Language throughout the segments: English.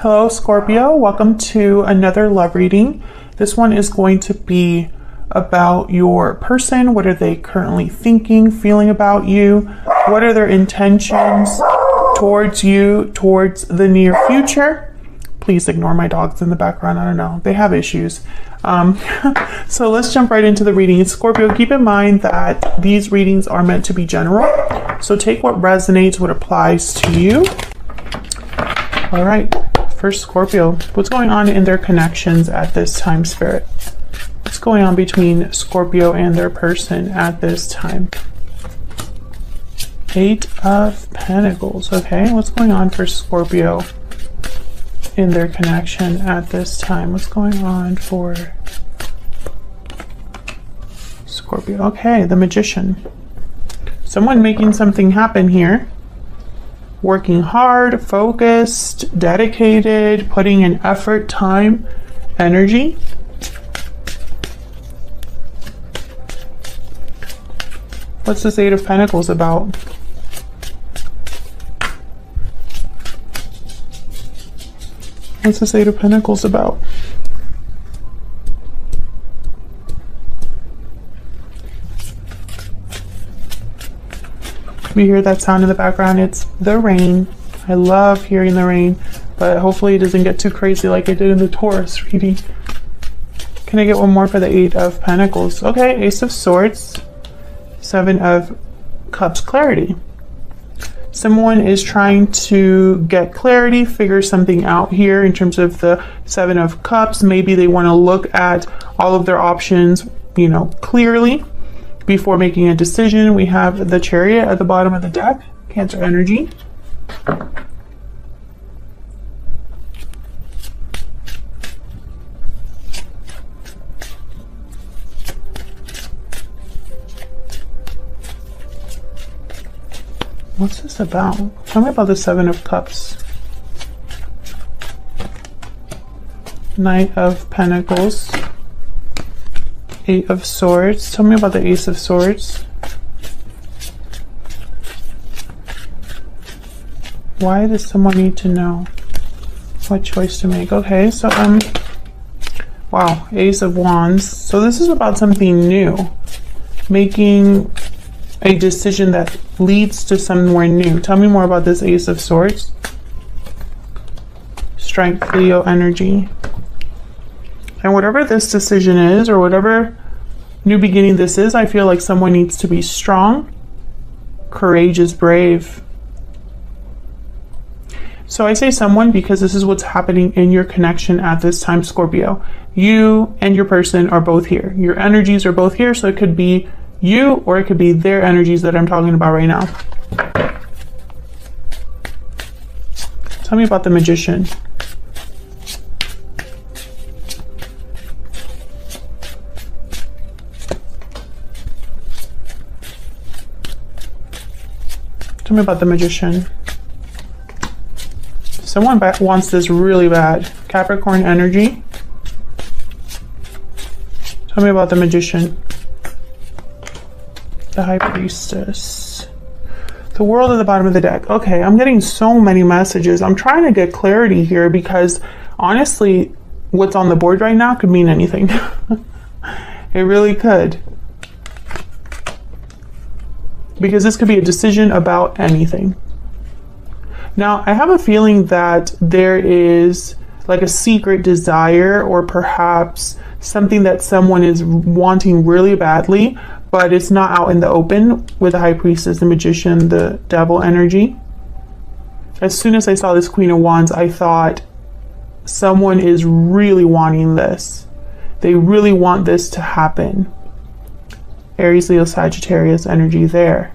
Hello, Scorpio. Welcome to another love reading. This one is going to be about your person. What are they currently thinking, feeling about you? What are their intentions towards you, towards the near future? Please ignore my dogs in the background. I don't know. They have issues. So let's jump right into the reading. Scorpio, keep in mind that these readings are meant to be general. So take what resonates, what applies to you. All right. First, Scorpio, what's going on in their connections at this time, Spirit? What's going on between Scorpio and their person at this time? 8 of Pentacles. Okay, what's going on for Scorpio in their connection at this time? What's going on for Scorpio? Okay, the Magician. Someone making something happen here. Working hard, focused, dedicated, putting in effort, time, energy. What's this 8 of Pentacles about? What's this 8 of Pentacles about? You hear that sound in the background? It's the rain. I love hearing the rain, but hopefully it doesn't get too crazy like I did in the Taurus reading. Can I get one more for the 8 of Pentacles? Okay, Ace of Swords, 7 of Cups, clarity. Someone is trying to get clarity, figure something out here in terms of the 7 of Cups. Maybe they want to look at all of their options, clearly. Before making a decision. We have the Chariot at the bottom of the deck, Cancer energy. What's this about? Tell me about the 7 of Cups. Knight of Pentacles. 8 of Swords. Tell me about the Ace of Swords. Why does someone need to know what choice to make? Okay, so wow, Ace of Wands. So this is about something new. Making a decision that leads to somewhere new. Tell me more about this Ace of Swords. Strength, Leo energy. And whatever this decision is, or whatever new beginning this is, I feel like someone needs to be strong, courageous, brave. So I say someone because this is what's happening in your connection at this time, Scorpio. You and your person are both here. Your energies are both here, so it could be you or it could be their energies that I'm talking about right now. Tell me about the Magician. Tell me about the Magician. Someone wants this really bad. Capricorn energy. Tell me about the Magician. The High Priestess. The World at the bottom of the deck. Okay, I'm getting so many messages. I'm trying to get clarity here because honestly, what's on the board right now could mean anything. It really could. Because this could be a decision about anything. Now, I have a feeling that there is like a secret desire or perhaps something that someone is wanting really badly, but it's not out in the open with the High Priestess, the Magician, the Devil energy. As soon as I saw this Queen of Wands, I thought someone is really wanting this. They really want this to happen. Aries, Leo, Sagittarius energy there.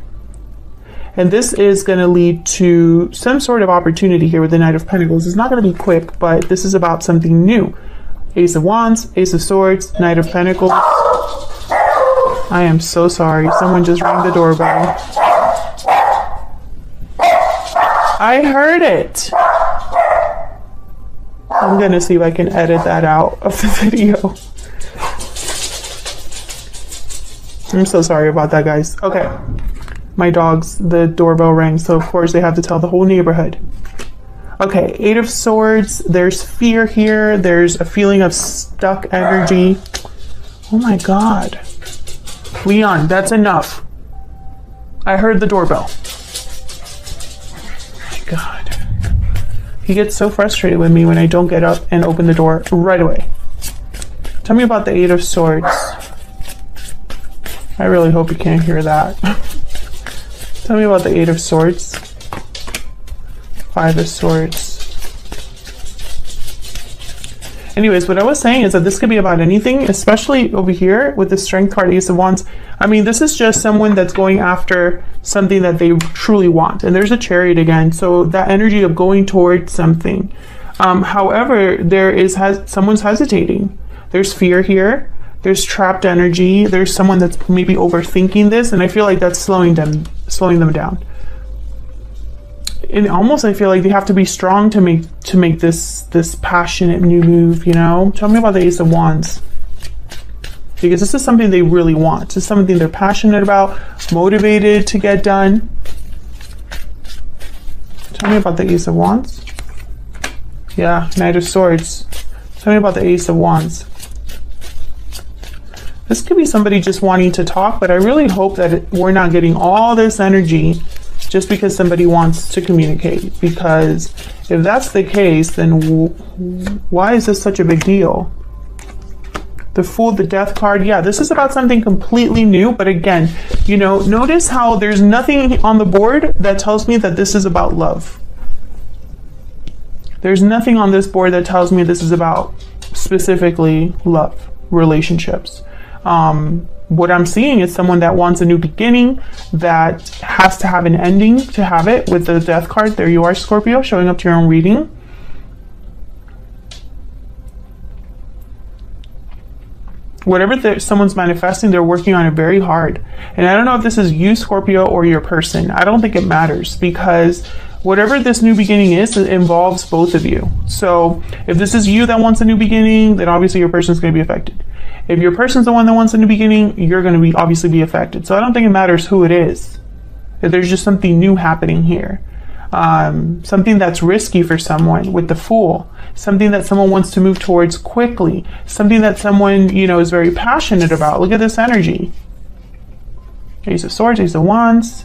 And this is going to lead to some sort of opportunity here with the Knight of Pentacles. It's not going to be quick, but this is about something new. Ace of Wands, Ace of Swords, Knight of Pentacles. I am so sorry. Someone just rang the doorbell. I heard it. I'm going to see if I can edit that out of the video. I'm so sorry about that, guys. Okay. My dogs, the doorbell rang, so of course they have to tell the whole neighborhood. Okay, Eight of Swords. There's fear here. There's a feeling of stuck energy. Oh my God. Leon, that's enough. I heard the doorbell. Oh my God. He gets so frustrated with me when I don't get up and open the door right away. Tell me about the Eight of Swords. I really hope you can't hear that. Tell me about the Eight of Swords. Five of Swords. Anyways, what I was saying is that this could be about anything, especially over here with the Strength card, Ace of Wands. I mean, this is just someone that's going after something that they truly want. And there's a Chariot again. So that energy of going towards something. However, someone's hesitating. There's fear here. There's trapped energy. There's someone that's maybe overthinking this. And I feel like that's slowing them down. And almost I feel like they have to be strong to make this passionate new move, you know? Tell me about the Ace of Wands. Because this is something they really want. This is something they're passionate about, motivated to get done. Tell me about the Ace of Wands. Yeah, Knight of Swords. Tell me about the Ace of Wands. This could be somebody just wanting to talk, but I really hope that we're not getting all this energy just because somebody wants to communicate. Because if that's the case, then why is this such a big deal? The Fool, the Death card. Yeah, this is about something completely new. But again, you know, notice how there's nothing on the board that tells me that this is about love. There's nothing on this board that tells me this is about specifically love, relationships. What I'm seeing is someone that wants a new beginning, that has to have an ending to have it with the Death card. There you are, Scorpio, showing up to your own reading. Whatever someone's manifesting, they're working on it very hard. And I don't know if this is you, Scorpio, or your person. I don't think it matters, because whatever this new beginning is, it involves both of you. So if this is you that wants a new beginning, then obviously your person's going to be affected. If your person's the one that wants a new beginning, you're going to obviously be affected. So I don't think it matters who it is. If there's just something new happening here. Something that's risky for someone with the Fool. Something that someone wants to move towards quickly. Something that someone, you know, is very passionate about. Look at this energy. Ace of Swords, Ace of Wands,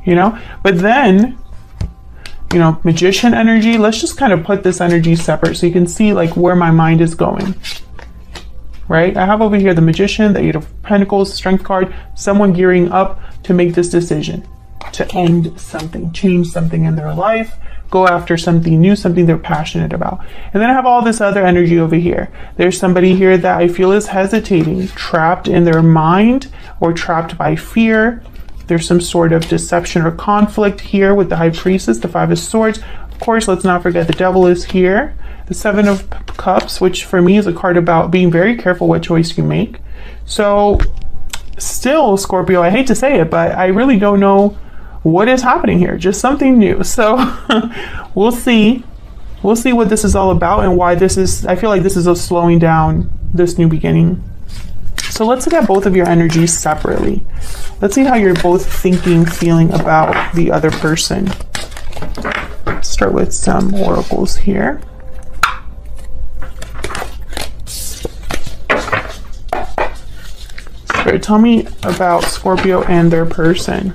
you know. But then, you know, Magician energy. Let's just kind of put this energy separate so you can see like where my mind is going. Right? I have over here the Magician, the Eight of Pentacles, Strength card, someone gearing up to make this decision, to end something, change something in their life, go after something new, something they're passionate about. And then I have all this other energy over here. There's somebody here that I feel is hesitating, trapped in their mind or trapped by fear. There's some sort of deception or conflict here with the High Priestess, the Five of Swords. Of course, let's not forget the Devil is here. The Seven of Cups, which for me is a card about being very careful what choice you make. So still, Scorpio, I hate to say it, but I really don't know what is happening here. Just something new. So we'll see. We'll see what this is all about and why this is, I feel like this is a slowing down this new beginning. So let's look at both of your energies separately. Let's see how you're both thinking, feeling about the other person. Let's start with some oracles here. So tell me about Scorpio and their person.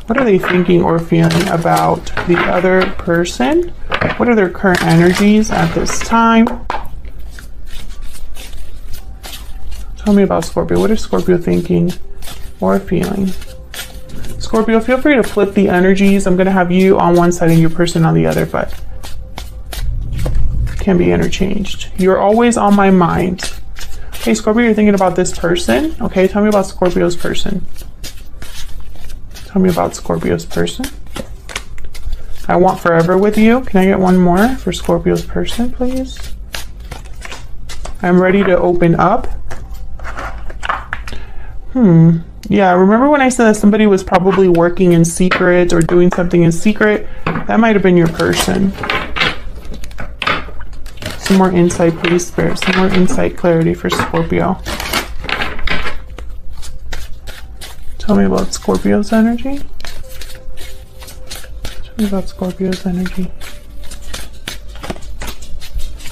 What are they thinking or feeling about the other person? What are their current energies at this time? Tell me about Scorpio. What is Scorpio thinking or feeling? Scorpio, feel free to flip the energies. I'm going to have you on one side and your person on the other, but can be interchanged. You're always on my mind. Okay, Scorpio, you're thinking about this person. Okay, tell me about Scorpio's person. Tell me about Scorpio's person. I want forever with you. Can I get one more for Scorpio's person, please? I'm ready to open up. Yeah, remember when I said that somebody was probably working in secret or doing something in secret? That might have been your person. Some more insight, please, Spirit. Some more insight, clarity for Scorpio. Tell me about Scorpio's energy. What about Scorpio's energy?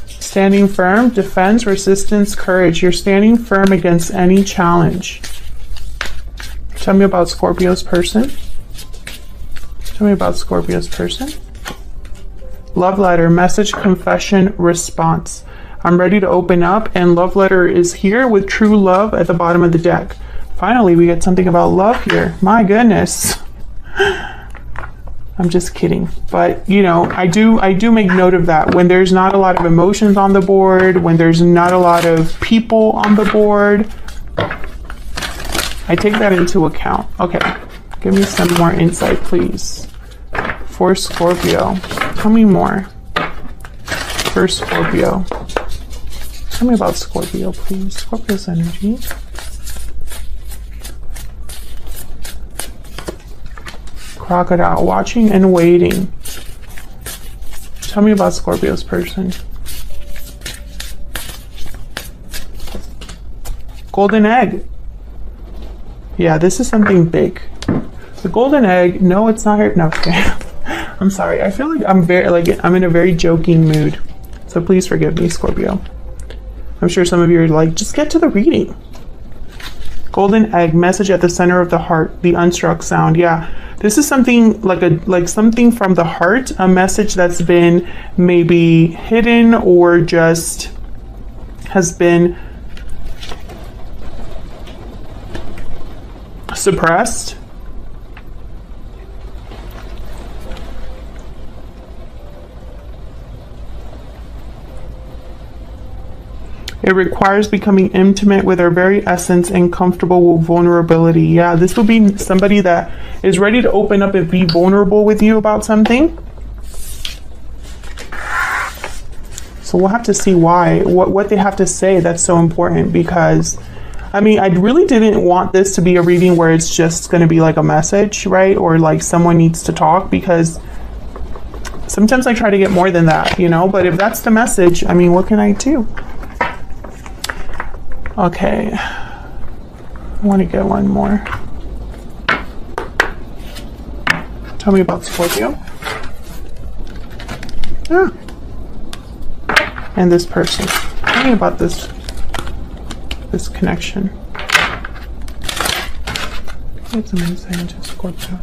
Standing firm, defense, resistance, courage. You're standing firm against any challenge. Tell me about Scorpio's person. Tell me about Scorpio's person. Love letter, message, confession, response. I'm ready to open up, and love letter is here with true love at the bottom of the deck. Finally, we get something about love here. My goodness. I'm just kidding. But, you know, I do make note of that. When there's not a lot of emotions on the board, when there's not a lot of people on the board, I take that into account. Okay, give me some more insight, please. For Scorpio, tell me more. For Scorpio. Tell me about Scorpio, please. Scorpio's energy. Crocodile, watching and waiting. Tell me about Scorpio's person. Golden egg. Yeah, this is something big. The golden egg, no, it's not here. No, okay. I'm sorry. I feel like I'm in a very joking mood. So please forgive me, Scorpio. I'm sure some of you are like, just get to the reading. Golden egg, message at the center of the heart, the unstruck sound. Yeah, this is something like something from the heart, a message that's been maybe hidden or just has been suppressed. It requires becoming intimate with our very essence and comfortable with vulnerability. Yeah, this will be somebody that is ready to open up and be vulnerable with you about something. So we'll have to see why, what they have to say. That's so important, because I mean, I really didn't want this to be a reading where it's just going to be like a message, right? Or like someone needs to talk, because sometimes I try to get more than that, you know, but if that's the message, I mean, what can I do? Okay, I want to get one more. Tell me about Scorpio. Yeah. And this person. Tell me about this connection. Get some insight into Scorpio.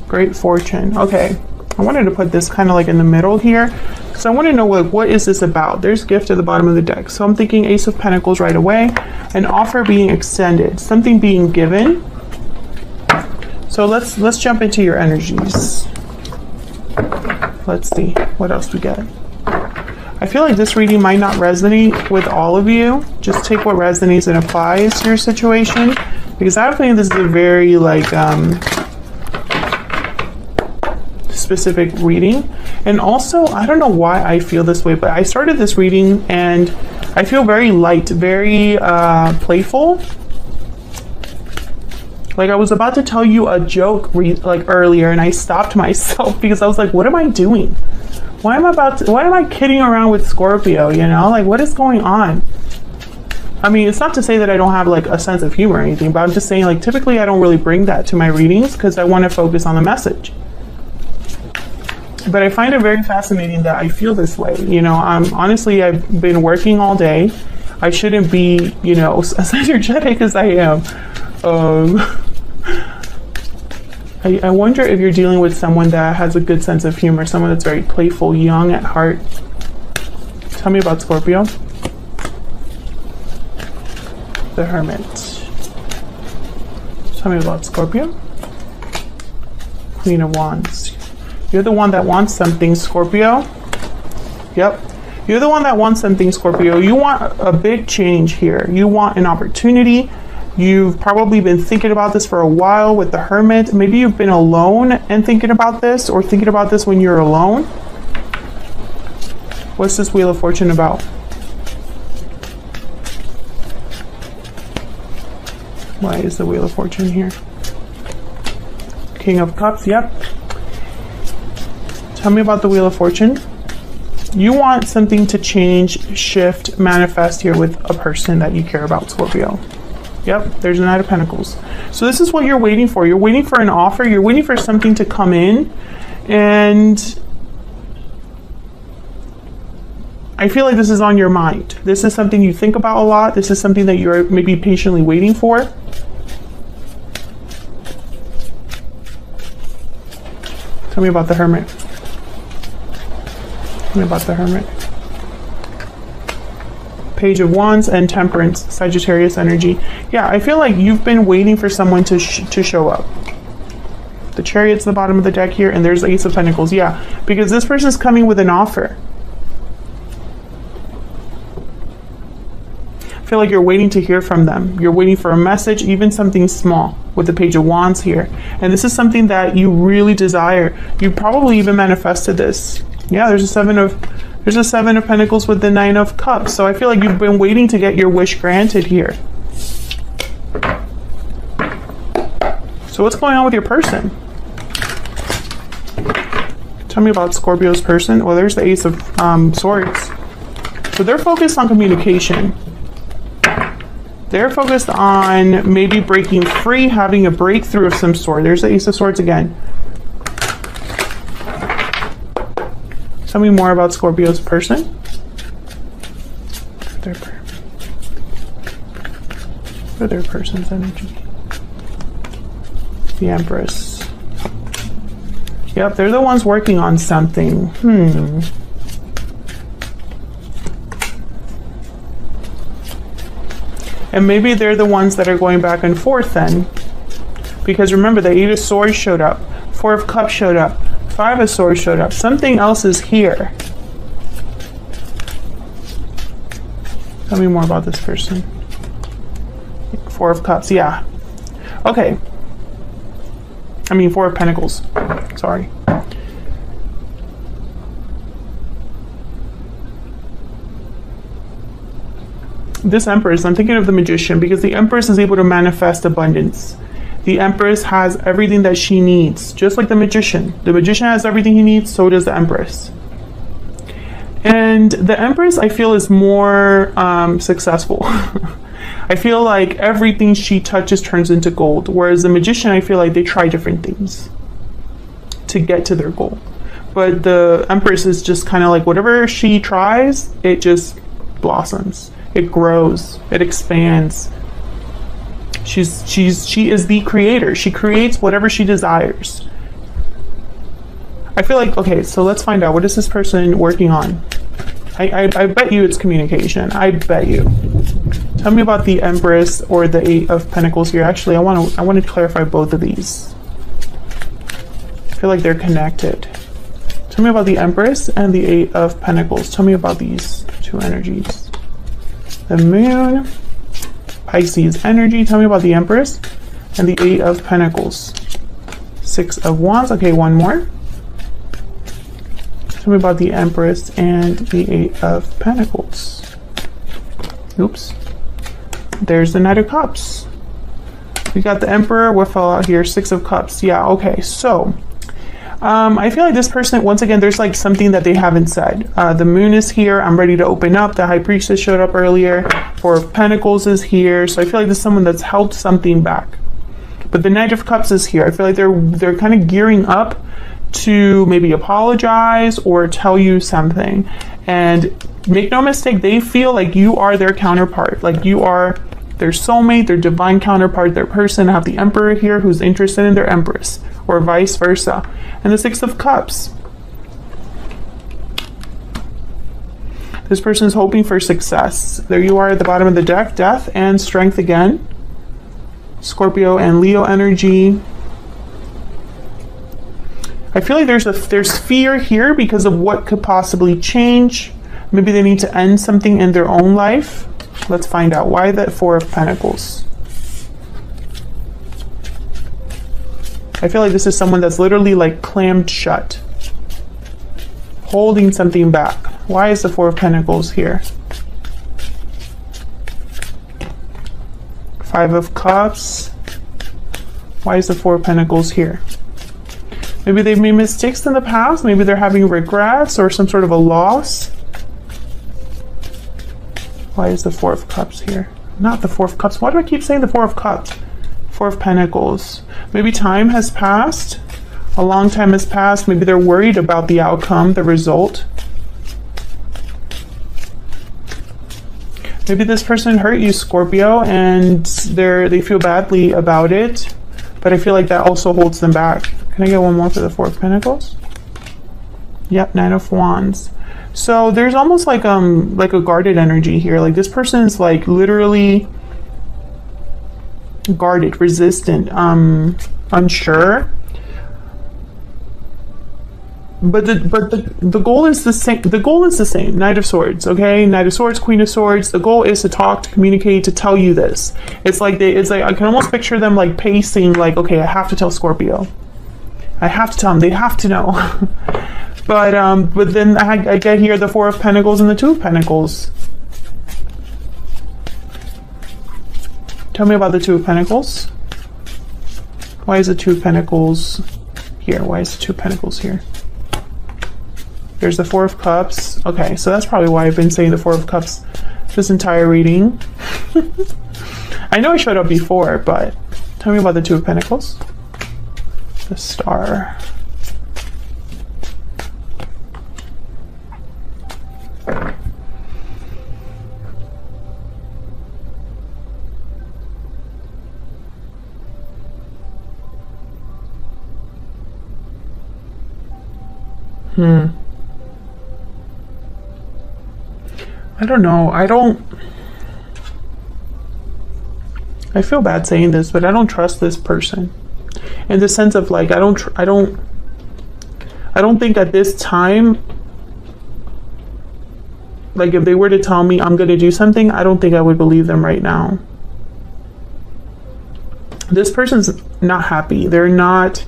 Great fortune. Okay, I wanted to put this kind of like in the middle here, so I want to know what is this about. There's gift at the bottom of the deck, so I'm thinking Ace of Pentacles right away. An offer being extended, something being given. So let's jump into your energies. Let's see what else we get. I feel like this reading might not resonate with all of you. Just take what resonates and applies to your situation, because I think this is a very like specific reading. And also, I don't know why I feel this way, but I started this reading and I feel very light, very playful. Like I was about to tell you a joke like earlier, and I stopped myself because I was like, what am I doing? Why am I kidding around with Scorpio, you know? Like, what is going on? I mean, it's not to say that I don't have like a sense of humor or anything, but I'm just saying, like, typically I don't really bring that to my readings because I want to focus on the message. But I find it very fascinating that I feel this way. You know, honestly, I've been working all day. I shouldn't be, you know, as energetic as I am. I wonder if you're dealing with someone that has a good sense of humor, someone that's very playful, young at heart. Tell me about Scorpio. The Hermit. Tell me about Scorpio. Queen of Wands. You're the one that wants something, Scorpio. Yep. You're the one that wants something, Scorpio. You want a big change here. You want an opportunity. You've probably been thinking about this for a while with the Hermit. Maybe you've been alone and thinking about this, or thinking about this when you're alone. What's this Wheel of Fortune about? Why is the Wheel of Fortune here? King of Cups, yep. Tell me about the Wheel of Fortune. You want something to change, shift, manifest here with a person that you care about, Scorpio. Yep, there's a Knight of Pentacles. So this is what you're waiting for. You're waiting for an offer. You're waiting for something to come in. And I feel like this is on your mind. This is something you think about a lot. This is something that you're maybe patiently waiting for. Tell me about the Hermit. Tell me about the Hermit. Page of Wands and Temperance, Sagittarius energy. Yeah, I feel like you've been waiting for someone to show up. The Chariot's the bottom of the deck here, and there's the Ace of Pentacles. Yeah, because this person's coming with an offer. I feel like you're waiting to hear from them. You're waiting for a message, even something small, with the Page of Wands here. And this is something that you really desire. You probably even manifested this. Yeah, there's a Seven of Pentacles with the Nine of Cups. So I feel like you've been waiting to get your wish granted here. So what's going on with your person? Tell me about Scorpio's person. Well, there's the Ace of Swords. So they're focused on communication. They're focused on maybe breaking free, having a breakthrough of some sort. There's the Ace of Swords again. Tell me more about Scorpio's person. Their person's energy. The Empress. Yep, they're the ones working on something. And maybe they're the ones that are going back and forth then. Because remember, the Eight of Swords showed up. Four of Cups showed up. Five of Swords showed up. Something else is here. Tell me more about this person. Four of Cups, yeah. Okay. I mean, Four of Pentacles. Sorry. This Empress, I'm thinking of the Magician, because the Empress is able to manifest abundance. The Empress has everything that she needs, just like the Magician. The Magician has everything he needs, so does the Empress. And the Empress, I feel, is more successful. I feel like everything she touches turns into gold, whereas the Magician, I feel like they try different things to get to their goal. But the Empress is just kind of like whatever she tries, it just blossoms. It grows, it expands. She is the creator. She creates whatever she desires. I feel like, okay, so let's find out, what is this person working on? I bet you it's communication. I bet you. Tell me about the Empress or the Eight of Pentacles here. Actually, I want to clarify both of these. I feel like they're connected. Tell me about the Empress and the Eight of Pentacles. Tell me about these two energies. The Moon, Pisces energy. Tell me about the Empress and the Eight of Pentacles. Six of Wands. Okay, one more. Tell me about the Empress and the Eight of Pentacles. Oops. There's the Knight of Cups. We got the Emperor. What fell out here? Six of Cups. Yeah, okay. So, I feel like this person, once again, there's like something that they haven't said. The Moon is here. I'm ready to open up. The High Priestess showed up earlier. Four of Pentacles is here. So I feel like this is someone that's held something back. But the Knight of Cups is here. I feel like they're kind of gearing up to maybe apologize or tell you something. And make no mistake, they feel like you are their counterpart. Like you are their soulmate, their divine counterpart, their person. I have the Emperor here who's interested in their Empress, or vice versa. And the Six of Cups. This person is hoping for success. There you are at the bottom of the deck. Death and Strength again. Scorpio and Leo energy. I feel like there's fear here because of what could possibly change. Maybe they need to end something in their own life. Let's find out. Why that Four of Pentacles? I feel like this is someone that's literally like clammed shut, holding something back. Why is the Four of Pentacles here? Five of Cups. Why is the Four of Pentacles here? Maybe they've made mistakes in the past. Maybe they're having regrets or some sort of a loss. Why is the Four of Cups here? Not the Four of Cups. Why do I keep saying the Four of Cups? Four of Pentacles. Maybe time has passed. A long time has passed. Maybe they're worried about the outcome, the result. Maybe this person hurt you, Scorpio, and they feel badly about it. But I feel like that also holds them back. Can I get one more for the Four of Pentacles? Yep, Nine of Wands. So there's almost like a guarded energy here. Like this person's like literally guarded, resistant, unsure. But the goal is the same. The goal is the same. Knight of Swords, okay? Knight of Swords, Queen of Swords. The goal is to talk, to communicate, to tell you this. It's like I can almost picture them like pacing, like, okay, I have to tell Scorpio. I have to tell them. They have to know. But then I get here the Four of Pentacles and the Two of Pentacles. Tell me about the Two of Pentacles. Why is the Two of Pentacles here? Why is the Two of Pentacles here? There's the Four of Cups. Okay, so that's probably why I've been saying the Four of Cups this entire reading. I know I showed up before, but tell me about the Two of Pentacles. The Star. I don't know. I feel bad saying this, but I don't trust this person. In the sense of like, I don't think at this time, like if they were to tell me I'm going to do something, I don't think I would believe them right now. This person's not happy. They're not,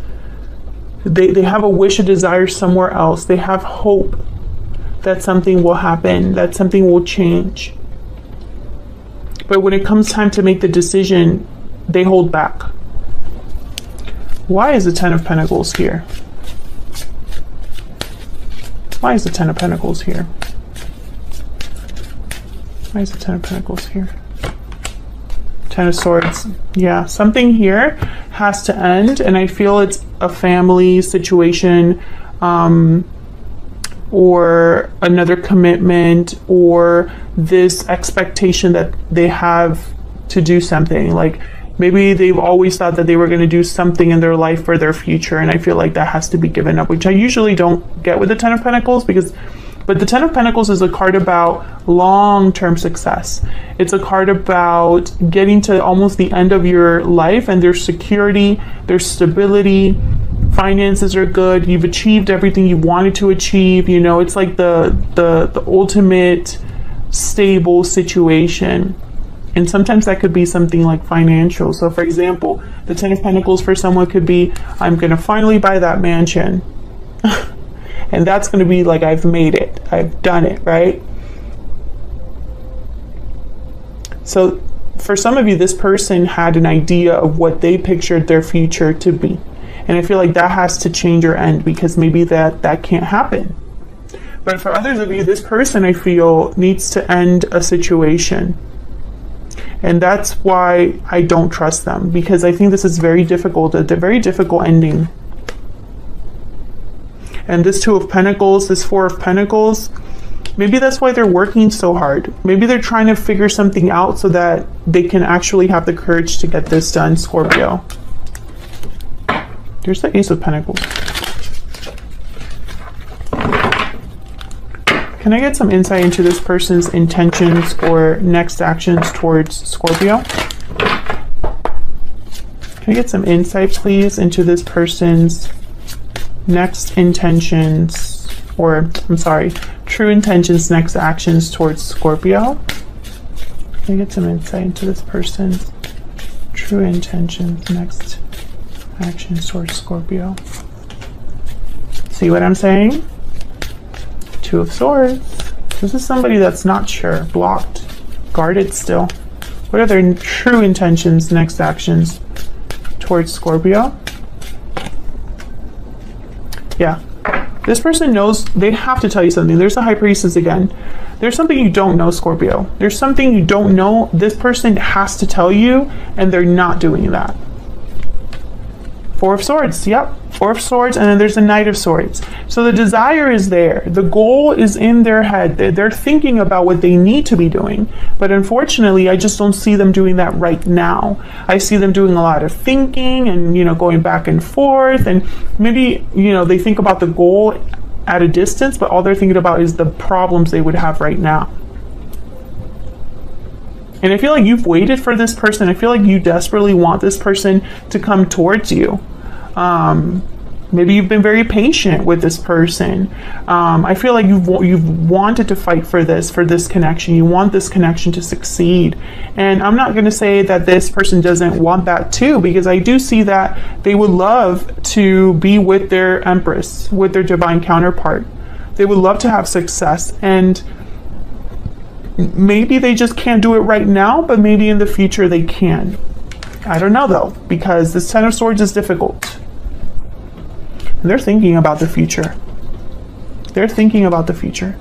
they have a wish, a desire somewhere else. They have hope that something will happen, that something will change. But when it comes time to make the decision, they hold back. Why is the Ten of Pentacles here? Why is the Ten of Pentacles here? Why is the Ten of Pentacles here? Ten of Swords. Yeah, something here has to end, and I feel it's a family situation, or another commitment, or this expectation that they have to do something. Like maybe they've always thought that they were going to do something in their life for their future, and I feel like that has to be given up, which I usually don't get with the Ten of Pentacles, but the Ten of Pentacles is a card about long-term success. It's a card about getting to almost the end of your life, and there's security, there's stability, finances are good, you've achieved everything you wanted to achieve, you know, it's like the ultimate stable situation. And sometimes that could be something like financial. So for example, the Ten of Pentacles for someone could be, I'm going to finally buy that mansion. And that's going to be like, I've made it, I've done it, right? So for some of you, this person had an idea of what they pictured their future to be. And I feel like that has to change or end, because maybe that can't happen. But for others of you, this person, I feel, needs to end a situation. And that's why I don't trust them, because I think this is very difficult, a very difficult ending. And this Two of Pentacles, this Four of Pentacles, maybe that's why they're working so hard. Maybe they're trying to figure something out so that they can actually have the courage to get this done, Scorpio. There's the Ace of Pentacles. Can I get some insight into this person's intentions or next actions towards Scorpio? Can I get some insight, please, into this person's next intentions, or I'm sorry, true intentions, next actions towards Scorpio? Can I get some insight into this person's true intentions, next actions towards Scorpio? See what I'm saying? Two of Swords. This is somebody that's not sure, blocked, guarded still. What are their true intentions, next actions towards Scorpio? Yeah. This person knows, they have to tell you something. There's the High Priestess again. There's something you don't know, Scorpio. There's something you don't know. This person has to tell you, and they're not doing that. Four of Swords. Yep. Four of Swords, and then there's the Knight of Swords. So the desire is there. The goal is in their head. They're thinking about what they need to be doing. But unfortunately, I just don't see them doing that right now. I see them doing a lot of thinking and, you know, going back and forth. And maybe, you know, they think about the goal at a distance, but all they're thinking about is the problems they would have right now. And I feel like you've waited for this person. I feel like you desperately want this person to come towards you. Maybe you've been very patient with this person. I feel like you've wanted to fight for this connection. You want this connection to succeed. And I'm not going to say that this person doesn't want that too, because I do see that they would love to be with their Empress, with their divine counterpart. They would love to have success, and maybe they just can't do it right now, but maybe in the future they can. I don't know though, because this Ten of Swords is difficult. And they're thinking about the future. They're thinking about the future.